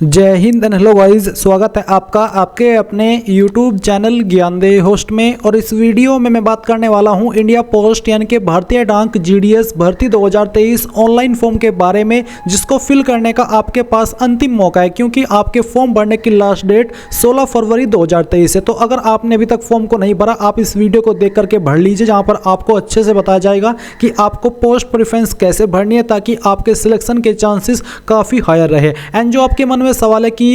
जय Hind and hello guys, स्वागत है आपका आपके अपने YouTube चैनल ज्ञानदेह होस्ट में। और इस वीडियो में मैं बात करने वाला हूं इंडिया पोस्ट यानी कि भारतीय डाक GDS भर्ती 2023 ऑनलाइन फॉर्म के बारे में, जिसको फिल करने का आपके पास अंतिम मौका है, क्योंकि आपके फॉर्म भरने की लास्ट डेट 16 फरवरी 2023 है। तो अगर आपने अभी तक फॉर्म को नहीं भरा, आप इस वीडियो को देख करके भर लीजिए, जहाँ पर आपको अच्छे से बताया जाएगा कि आपको पोस्ट प्रेफरेंस कैसे भरनी है, ताकि आपके सिलेक्शन के चांसेस काफ़ी हायर रहे। एंड जो आपके मन में सवाल है कि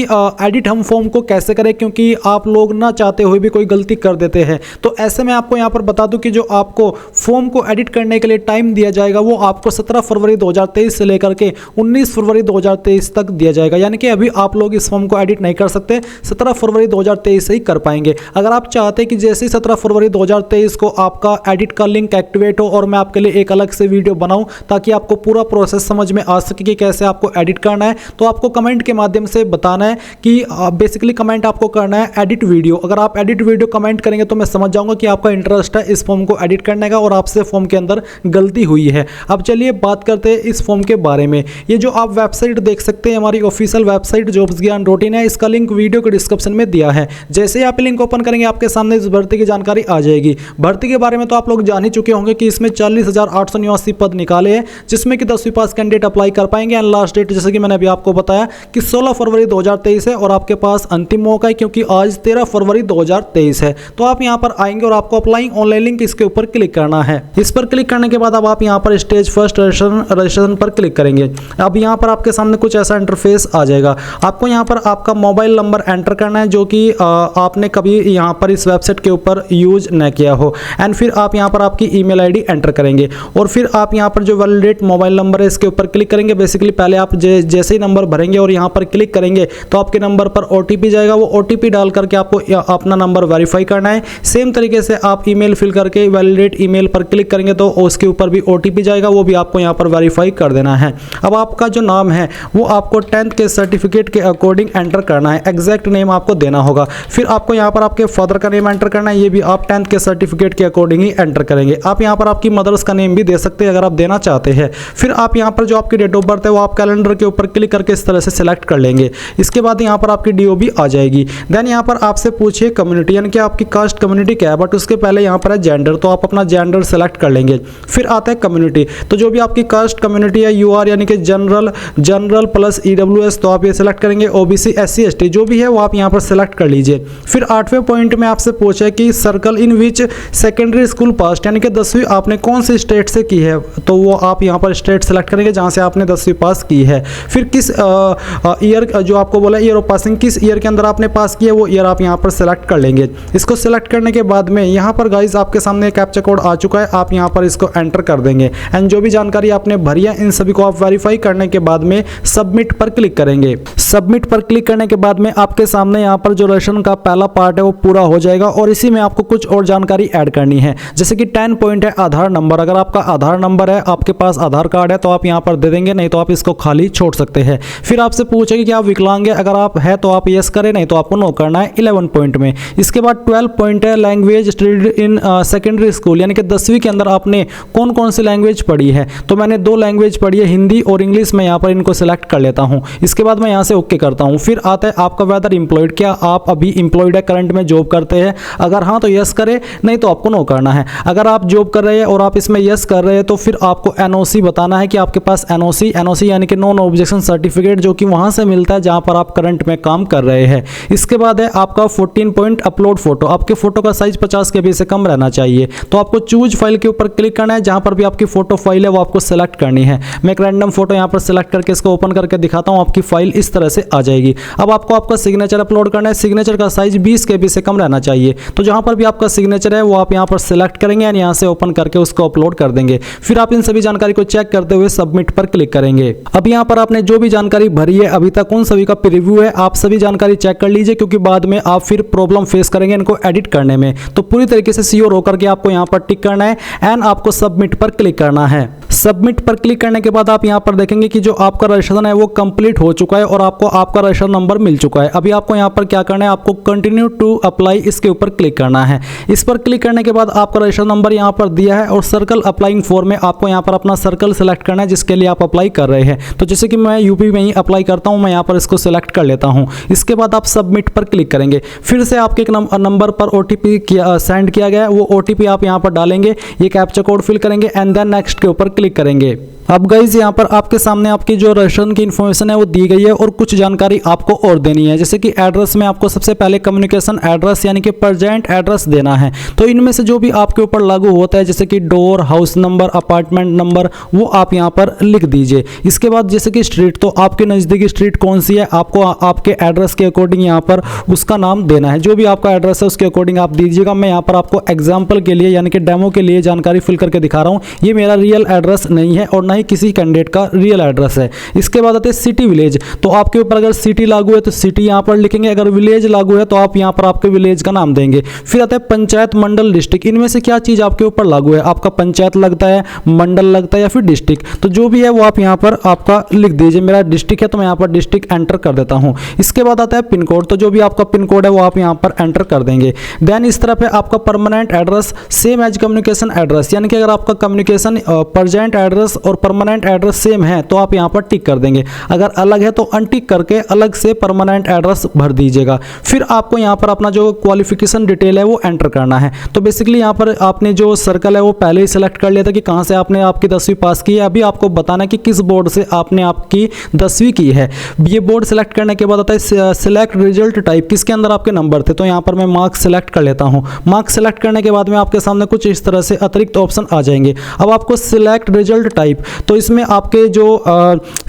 एडिट हम फॉर्म को कैसे करें, क्योंकि आप लोग ना चाहते हुए भी कोई गलती कर देते हैं, तो ऐसे में आपको यहां पर बता दूं कि जो आपको फॉर्म को एडिट करने के लिए टाइम दिया जाएगा वो आपको 17 फरवरी 2023 से लेकर के 19 फरवरी 2023 तक दिया जाएगा। यानी कि अभी आप लोग इस फॉर्म को एडिट नहीं कर सकते, 17 फरवरी 2023 से ही कर पाएंगे। अगर आप चाहते हैं कि जैसे ही 17 फरवरी 2023 को आपका एडिट का लिंक एक्टिवेट हो और मैं आपके लिए एक अलग से वीडियो बनाऊं ताकि आपको पूरा प्रोसेस समझ में आ सके कि कैसे आपको एडिट करना है, तो आपको कमेंट के माध्यम से बताना है कि बेसिकली कमेंट आपको करना है एडिट वीडियो। अगर आप एडिट वीडियो कमेंट करेंगे तो मैं समझ जाऊंगा कि आपका इंटरेस्ट है इस फॉर्म को एडिट करने का और आपसे फॉर्म के अंदर गलती हुई है। अब चलिए बात करते हैं इस फॉर्म के बारे में। ये जो आप वेबसाइट देख सकते हैं, हमारी ऑफिशियल वेबसाइट jobsgyan.in है। इसका लिंक वीडियो के डिस्क्रिप्शन में दिया है। जैसे ही आप लिंक ओपन करेंगे आपके सामने इस भर्ती की जानकारी आ जाएगी। भर्ती के बारे में तो आप लोग जान ही चुके होंगे कि इसमें 40,889 पद निकाले हैं, जिसमें कि 10वीं पास कैंडिडेट अप्लाई कर पाएंगे। एंड लास्ट डेट जैसे कि मैंने अभी आपको बताया कि 16 फरवरी 2023 है और आपके पास अंतिम मौका है, क्योंकि आज 13 फरवरी 2023 है। तो आप यहां पर आएंगे और आपको अप्लाइंग ऑनलाइन लिंक इसके ऊपर क्लिक करना है। इस पर क्लिक करने के बाद अब आप यहां पर स्टेज फर्स्ट रजिस्ट्रेशन पर क्लिक करेंगे। अब यहां पर आपके सामने कुछ ऐसा इंटरफेस आ जाएगा। आपको यहां पर आपका मोबाइल नंबर एंटर करना है, जो कि आपने कभी यहां पर इस वेबसाइट के ऊपर यूज न किया हो। एंड फिर आप यहां पर आपकी ईमेल आईडी एंटर करेंगे और फिर आप यहां पर जो वैलिडेट मोबाइल नंबर है इसके ऊपर क्लिक करेंगे। बेसिकली पहले आप जैसे ही नंबर भरेंगे और यहां पर क्लिक करेंगे तो आपके नंबर पर OTP जाएगा। वो OTP डाल करके आपको अपना नंबर वेरीफाई करना है। सेम तरीके से आप ईमेल फिल करके वैलिडेट ईमेल पर क्लिक करेंगे तो उसके ऊपर भी OTP जाएगा, वो भी आपको यहाँ पर वेरीफाई कर देना है। अब आपका जो नाम है वो आपको 10th के सर्टिफिकेट के अकॉर्डिंग एंटर करना है। एग्जैक्ट नेम आपको देना होगा। फिर आपको यहाँ पर आपके फादर का नेम एंटर करना है, ये भी आप 10th के सर्टिफिकेट के अकॉर्डिंग ही एंटर करेंगे। आप यहाँ पर आपकी मदर्स का नेम भी दे सकते हैं अगर आप देना चाहते हैं। फिर आप यहाँ पर जो आपकी डेट ऑफ बर्थ है वो आप कैलेंडर के ऊपर क्लिक करके इस तरह से सिलेक्ट कर लेंगे। इसके बाद यहाँ पर आपकी DOB आ जाएगी। देन यहाँ पर आपसे पूछिए कम्युनिटी, यानी कि आपकी कास्ट कम्युनिटी क्या है, बट उसके पहले यहाँ पर है जेंडर, तो आप अपना जेंडर सेलेक्ट कर लेंगे। फिर आता है कम्युनिटी, तो जो भी आपकी कास्ट कम्युनिटी है UR यानी कि जनरल प्लस EWS, तो आप ये सेलेक्ट करेंगे। OBC SC ST जो भी है वो आप यहाँ पर सेलेक्ट कर लीजिए। फिर 8वें पॉइंट में आपसे पूछा है कि circle in which secondary school pass, यानी कि 10वीं आपने कौन सी स्टेट से की है, तो वो आप यहाँ पर स्टेट सेलेक्ट करेंगे जहाँ से आपने 10वीं पास की है। फिर किस ईयर जो आपको बोला ईयर ऑफ पासिंग, किस ईयर के अंदर आपने पास किया वो ईयर आप यहाँ पर सेलेक्ट कर लेंगे। इसको सेलेक्ट करने के बाद में यहाँ पर गाइज आपके सामने कैप्चा कोड आ चुका है, आप यहाँ पर इसको एंटर कर देंगे। एंड जो भी जानकारी आपने भरी है इन सभी को आप वेरीफाई करने के बाद में सबमिट पर क्लिक करेंगे। सबमिट पर क्लिक करने के बाद में आपके सामने यहाँ पर जो रजिस्ट्रेशन का पहला पार्ट है वो पूरा हो जाएगा और इसी में आपको कुछ और जानकारी ऐड करनी है। जैसे कि 10 पॉइंट है आधार नंबर। अगर आपका आधार नंबर है, आपके पास आधार कार्ड है, तो आप यहाँ पर दे देंगे, नहीं तो आप इसको खाली छोड़ सकते हैं। फिर आपसे पूछेगी कि आप विकलांग है, अगर आप है तो आप यस करें, नहीं तो आपको नो करना है 11 पॉइंट में। इसके बाद 12 पॉइंट है language studied in secondary school, यानी कि 10वीं के अंदर आपने कौन कौन सी लैंग्वेज पढ़ी है, तो मैंने 2 लैंग्वेज पढ़ी है, हिंदी और इंग्लिश। मैं यहाँ पर इनको सेलेक्ट कर लेता हूँ। इसके बाद मैं यहाँ से ओके करता हूँ। फिर आता है आपका वेदर एम्प्लॉयड, क्या आप अभी एम्प्लॉयड है, करंट में जॉब करते हैं, अगर हाँ तो यस करें, नहीं तो आपको नो करना है। अगर आप जॉब कर रहे हैं और आप इसमें यस कर रहे हैं तो फिर आपको NOC बताना है कि आपके पास NOC यानी कि नॉन ऑब्जेक्शन सर्टिफिकेट, जो कि वहाँ से मिलता है जहाँ पर आप करंट में काम कर रहे हैं। इसके बाद है आपका 14 पॉइंट अपलोड फोटो। आपके फोटो का साइज 50 KB से कम रहना चाहिए, तो आपको चूज फाइल के ऊपर क्लिक करना है। जहां पर भी आपकी फोटो फाइल है वो आपको सेलेक्ट करनी है। मैं एक रैंडम फोटो यहां पर सेलेक्ट करके इसको ओपन करके दिखाता हूं, आपकी फाइल इस तरह से आ जाएगी। अब आपको आपका सिग्नेचर अपलोड करना है। सिग्नेचर का साइज 20 KB से कम रहना चाहिए, तो जहां पर भी आपका सिग्नेचर है वो आप यहां पर सेलेक्ट करेंगे और यहां से ओपन करके उसको अपलोड कर देंगे। फिर आप इन सभी जानकारी को चेक करते हुए सबमिट पर क्लिक करेंगे। अब यहां पर आपने जो भी जानकारी भरी है अभी तक उन सभी का प्रीव्यू है, आप सभी जानकारी चेक कर लीजिए, क्योंकि बाद में आप फिर प्रॉब्लम फेस करेंगे इनको एडिट करने में। तो पूरी तरीके से श्योर होकर के आपको यहां पर टिक करना है एंड आपको सबमिट पर क्लिक करना है। सबमिट पर क्लिक करने के बाद आप यहां पर देखेंगे कि जो आपका रजिस्ट्रेशन है वो कंप्लीट हो चुका है और आपको आपका रजिस्ट्रेशन नंबर मिल चुका है। अभी आपको यहां पर क्या करना है, आपको कंटिन्यू टू अप्लाई इसके ऊपर क्लिक करना है। इस पर क्लिक करने के बाद आपका रजिस्ट्रेशन नंबर यहां पर दिया है और सर्कल अप्लाइंग फॉर्म में आपको यहां पर अपना सर्कल सेलेक्ट करना है जिसके लिए आप अप्लाई कर रहे हैं। तो जैसे कि मैं यूपी में ही अप्लाई करता हूं, मैं यहाँ पर इसको सिलेक्ट कर लेता हूँ। इसके बाद आप सबमिट पर क्लिक करेंगे। फिर से आपके एक नंबर पर OTP सेंड किया गया है, वो OTP आप यहाँ पर डालेंगे, ये कैप्चा कोड फिल करेंगे एंड देन नेक्स्ट के ऊपर क्लिक करेंगे। अब गाइज यहाँ पर आपके सामने आपकी जो रजिस्ट्रेशन की इन्फॉर्मेशन है वो दी गई है और कुछ जानकारी आपको और देनी है, जैसे कि एड्रेस में आपको सबसे पहले कम्युनिकेशन एड्रेस यानी कि प्रेजेंट एड्रेस देना है। तो इनमें से जो भी आपके ऊपर लागू होता है जैसे कि door, house number, apartment number, वो आप यहाँ पर लिख दीजिए। इसके बाद जैसे कि स्ट्रीट, तो आपके नज़दीकी स्ट्रीट कौन सी है आपको आपके एड्रेस के अकॉर्डिंग यहाँ पर उसका नाम देना है। जो भी आपका एड्रेस है उसके अकॉर्डिंग आप दीजिएगा। मैं यहाँ पर आपको एग्जाम्पल के लिए यानी कि डेमो के लिए जानकारी फिल करके दिखा रहा हूँ। ये मेरा रियल एड्रेस नहीं है और ना ही किसी कैंडिडेट का रियल एड्रेस है। इसके बाद आते हैं सिटी विलेज, तो आपके ऊपर अगर सिटी लागू है तो सिटी यहाँ पर लिखेंगे, अगर विलेज लागू है तो आप यहाँ पर आपके विलेज का नाम देंगे। फिर आता है पंचायत, मंडल, डिस्ट्रिक्ट, इनमें से क्या चीज़ आपके ऊपर लागू है, आपका पंचायत लगता है, मंडल लगता है या फिर डिस्ट्रिक्ट, तो जो भी है वो आप यहाँ पर आपका लिख दीजिए। मेरा डिस्ट्रिक्ट है तो मैं यहाँ पर डिस्ट्रिक्ट एंटर कर देता हूँ। इसके बाद आता है पिन कोड, तो जो भी आपका पिन कोड है वो आप यहाँ पर एंटर कर देंगे। देन इस तरफ है आपका permanent address same as communication address, यानी कि अगर आपका कम्युनिकेशन प्रेजेंट एड्रेस और परमानेंट एड्रेस सेम है तो आप यहाँ पर टिक कर देंगे, अगर अलग है तो अनटिक करके अलग से परमानेंट एड्रेस भर दीजिएगा। फिर आपको यहाँ पर अपना जो क्वालिफिकेशन डिटेल है वो एंटर करना है। तो बेसिकली यहाँ पर आपने जो सर्कल है वो पहले ही सिलेक्ट कर लिया था कि कहाँ से आपने आपकी 10वीं पास की है। अभी आपको बताना कि किस बोर्ड से आपने आपकी 10वीं की है। ये बोर्ड सेलेक्ट करने के बाद आता है सिलेक्ट रिजल्ट टाइप, किसके अंदर आपके नंबर थे, तो यहाँ पर मैं मार्क्स सेलेक्ट कर लेता हूँ। मार्क्स सेलेक्ट करने के बाद में आपके सामने कुछ इस तरह से अतिरिक्त ऑप्शन आ जाएंगे। अब आपको सिलेक्ट रिजल्ट टाइप, तो इसमें आपके जो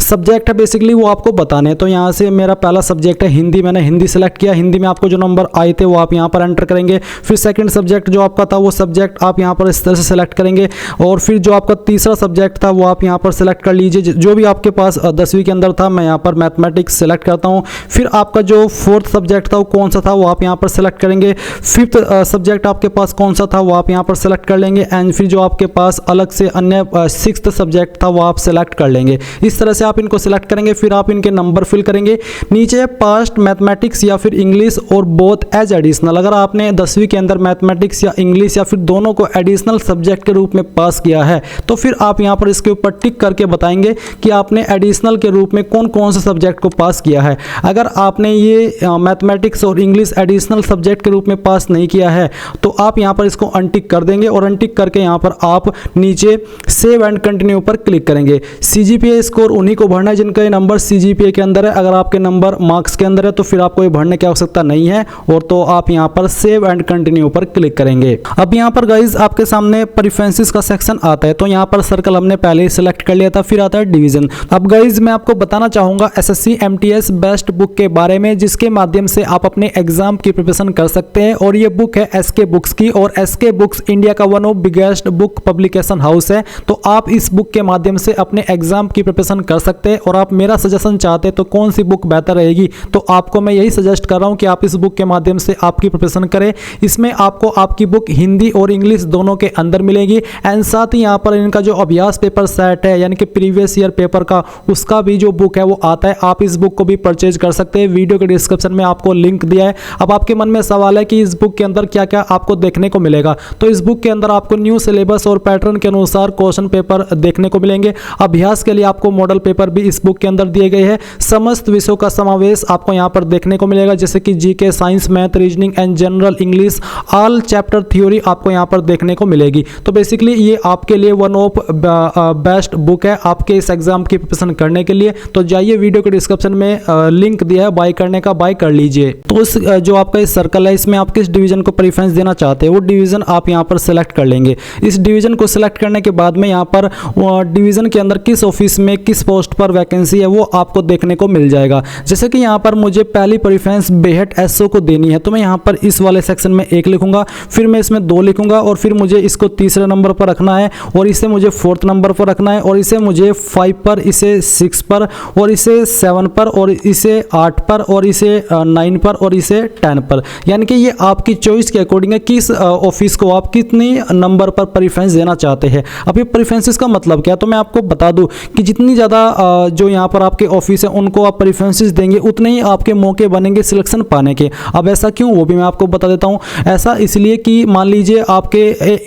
सब्जेक्ट है बेसिकली वो आपको बताने हैं। तो यहाँ से मेरा पहला सब्जेक्ट है हिंदी, मैंने हिंदी सेलेक्ट किया। हिंदी में आपको जो नंबर आए थे वो आप यहाँ पर एंटर करेंगे। फिर सेकंड सब्जेक्ट जो आपका था वो सब्जेक्ट आप यहाँ पर इस तरह से सेलेक्ट करेंगे और फिर जो आपका तीसरा सब्जेक्ट था वो आप यहाँ पर सेलेक्ट कर लीजिए, जो भी आपके पास 10वीं के अंदर था। मैं यहाँ पर मैथमेटिक्स सेलेक्ट करता हूँ। फिर आपका जो फोर्थ सब्जेक्ट था वो कौन सा था वो आप यहाँ पर सेलेक्ट करेंगे। फिफ्थ सब्जेक्ट आपके पास कौन सा था वो आप यहाँ पर सेलेक्ट कर लेंगे एंड फिर जो आपके पास अलग से अन्य सिक्स्थ सब्जेक्ट था वो आप सेलेक्ट कर लेंगे। इस तरह से आप इनको सेलेक्ट करेंगे। फिर आप इनके नंबर फिल करेंगे। नीचे पास्ट, मैथमेटिक्स या फिर इंग्लिश और बोथ एज एडिशनल, अगर आपने 10वीं के अंदर मैथमेटिक्स या इंग्लिश या फिर दोनों को एडिशनल सब्जेक्ट के रूप में पास किया है तो फिर आप यहाँ पर इसके ऊपर टिक करके बताएंगे कि आपने एडिशनल के रूप में कौन कौन से सब्जेक्ट को पास किया है। अगर आपने ये मैथमेटिक्स और इंग्लिश एडिशनल सब्जेक्ट के रूप में पास नहीं किया है तो आप यहाँ पर इसको अनटिक कर देंगे और अनटिक करके यहाँ पर आप नीचे सेव एंड कंटिन्यू पर क्लिक करेंगे। CGPA स्कोर उन्हीं को भरना है जिनका ये नंबर CGPA के अंदर है। अगर आपके नंबर मार्क्स के अंदर है तो फिर आपको ये भरने की आवश्यकता नहीं है और तो आप यहाँ पर सेव एंड कंटिन्यू पर क्लिक करेंगे। अब यहाँ पर गाइज आपके सामने प्रेफरेंसेस का सेक्शन आता है, तो यहाँ पर सर्कल हमने पहले ही सिलेक्ट कर लिया था। फिर आता है डिवीजन। अब गाइज मैं आपको बताना चाहूँगा SSC MTS बेस्ट बुक के बारे में, जिसके माध्यम से आप अपने एग्जाम की प्रिपरेशन कर सकते हैं और ये बुक है SK बुक्स की और SK बुक्स इंडिया का one of biggest book publication house है। तो आप इस बुक के माध्यम से अपने एग्जाम की प्रिपरेशन कर सकते हैं। और आप मेरा सजेशन चाहते हैं तो कौन सी बुक बेहतर रहेगी, तो आपको मैं यही सजेस्ट कर रहा हूं कि आप इस बुक के माध्यम से आपकी प्रिपरेशन करें। इसमें आपको आपकी बुक हिंदी और इंग्लिश दोनों के अंदर मिलेगी एंड साथ ही यहाँ पर इनका जो अभ्यास पेपर सेट है यानी कि प्रीवियस ईयर पेपर का, उसका भी जो बुक है वो आता है। आप इस बुक को भी परचेज कर सकते हैं। वीडियो के डिस्क्रिप्शन में आपको लिंक दिया है। अब आपके मन में सवाल है कि इस बुक के अंदर क्या क्या आपको देखने को मिलेगा, तो इस बुक के अंदर आपको न्यू सिलेबस और पैटर्न के अनुसार क्वेश्चन पेपर देखने को मिलेंगे। अभ्यास के लिए आपको मॉडल पेपर भी इस बुक के अंदर दिए गए हैं। समस्त विषयों का समावेश आपको यहाँ पर देखने को मिलेगा, जैसे कि GK, science, math, reasoning and general English, all chapter theory आपको यहाँ पर देखने को मिलेगी। तो बेसिकली ये आपके लिए वन ऑफ बेस्ट बुक है आपके इस एग्जाम की प्रिपरेशन करने के लिए। तो जाइए, वीडियो के डिस्क्रिप्शन में लिंक दिया है बाय करने का, बाय कर लीजिए। तो उस जो आपका इस सर्कल है इसमें आप किस डिवीजन को प्रेफरेंस देना चाहते हैं वो डिवीजन आप यहाँ पर सेलेक्ट कर लेंगे। इस डिवीजन को सिलेक्ट करने के बाद में यहाँ पर डिवीजन के अंदर किस ऑफिस में किस पोस्ट पर वैकेंसी है वो आपको देखने को मिल जाएगा। जैसे कि यहाँ पर मुझे पहली प्रेफरेंस बेहट SO को देनी है तो मैं यहाँ पर इस वाले सेक्शन में 1 लिखूंगा, फिर मैं इसमें 2 लिखूंगा और फिर मुझे इसको तीसरे नंबर पर रखना है और इसे मुझे 4th नंबर पर रखना है और इसे मुझे 5 पर, इसे 6 पर और इसे 7 पर और इसे 8 पर और इसे 9 पर और इसे 10 पर। यानी कि ये आपकी चॉइस के अकॉर्डिंग है किस ऑफिस को आप कितनी नंबर पर प्रेफरेंस देना चाहते हैं। अब ये प्रेफरेंसेस का मतलब क्या है, तो मैं आपको बता दूं कि जितनी ज़्यादा जो यहाँ पर आपके ऑफिस है उनको आप प्रेफरेंसेस देंगे उतने ही आपके मौके बनेंगे सिलेक्शन पाने के। अब ऐसा क्यों, वो भी मैं आपको बता देता हूँ। ऐसा इसलिए कि मान लीजिए आपके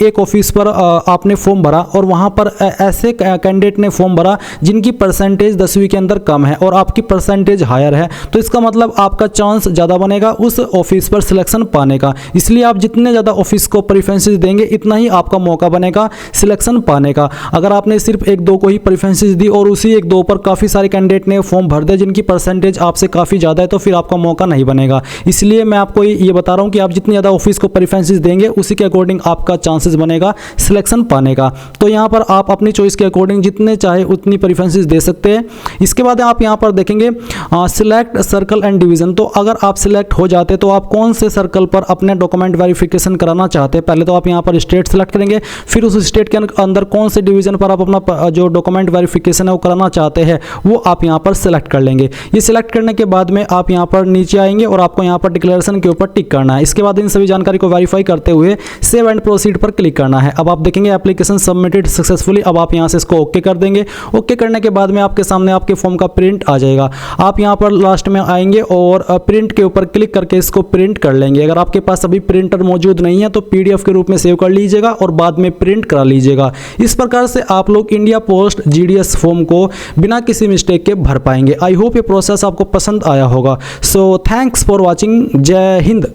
एक ऑफिस पर आपने फॉर्म भरा और वहाँ पर ऐसे कैंडिडेट ने फॉर्म भरा जिनकी परसेंटेज 10वीं के अंदर कम है और आपकी परसेंटेज हायर है, तो इसका मतलब आपका चांस ज़्यादा बनेगा उस ऑफिस पर सिलेक्शन पाने का। इसलिए आप जितने ज़्यादा ऑफिस को प्रेफरेंसेस देंगे इतना ही आपका मौका बनेगा सिलेक्शन पाने का। अगर आपने सिर्फ एक दो को ही प्रेफरेंसेस दी और उसी एक दो पर काफ़ी सारे कैंडिडेट ने फॉर्म भर दिया जिनकी परसेंटेज आपसे काफ़ी ज़्यादा है, तो फिर आपका मौका नहीं बनेगा। इसलिए मैं आपको ये बता रहा हूँ कि आप जितनी ज़्यादा ऑफिस को प्रेफरेंसेस देंगे उसी के अकॉर्डिंग आपका चांसेस बनेगा सिलेक्शन पाने का। तो यहाँ पर आप अपनी चॉइस के अकॉर्डिंग जितने चाहे उतनी प्रेफरेंसेस दे सकते हैं। इसके बाद आप यहाँ पर देखेंगे सिलेक्ट सर्कल एंड डिवीज़न। तो अगर आप सिलेक्ट हो जाते तो आप कौन से सर्कल पर अपने डॉक्यूमेंट वेरिफिकेशन कराना चाहते हैं, पहले तो आप यहाँ पर स्टेट सेलेक्ट करेंगे, फिर उस स्टेट के अंदर कौन से डिवीज़न पर आप अपना जो डॉक्यूमेंट वेरिफिकेशन है वो कराना चाहते हैं वो आप यहाँ पर सिलेक्ट कर लेंगे। ये सिलेक्ट करने के बाद में आप यहाँ पर नीचे आएंगे और आपको यहाँ पर डिक्लेरेशन के ऊपर टिक करना है। इसके बाद इन सभी जानकारी को वेरीफाई करते हुए सेव एंड प्रोसीड पर क्लिक करना है। अब आप देखेंगे एप्लीकेशन सबमिटेड सक्सेसफुली। अब आप यहाँ से इसको ओके कर देंगे। ओके करने के बाद में आपके सामने आपके फॉर्म का प्रिंट आ जाएगा। आप यहाँ पर लास्ट में आएंगे और प्रिंट के ऊपर क्लिक करके इसको प्रिंट कर लेंगे। अगर आपके पास अभी प्रिंटर मौजूद नहीं है तो PDF के रूप में सेव कर लीजिएगा और बाद में प्रिंट करा लीजिएगा। इस प्रकार से आप लोग इंडिया पोस्ट GDS फॉर्म को बिना किसी मिस्टेक के भर पाएंगे। आई होप ये प्रोसेस आपको पसंद आया होगा। So thanks for watching. जय हिंद।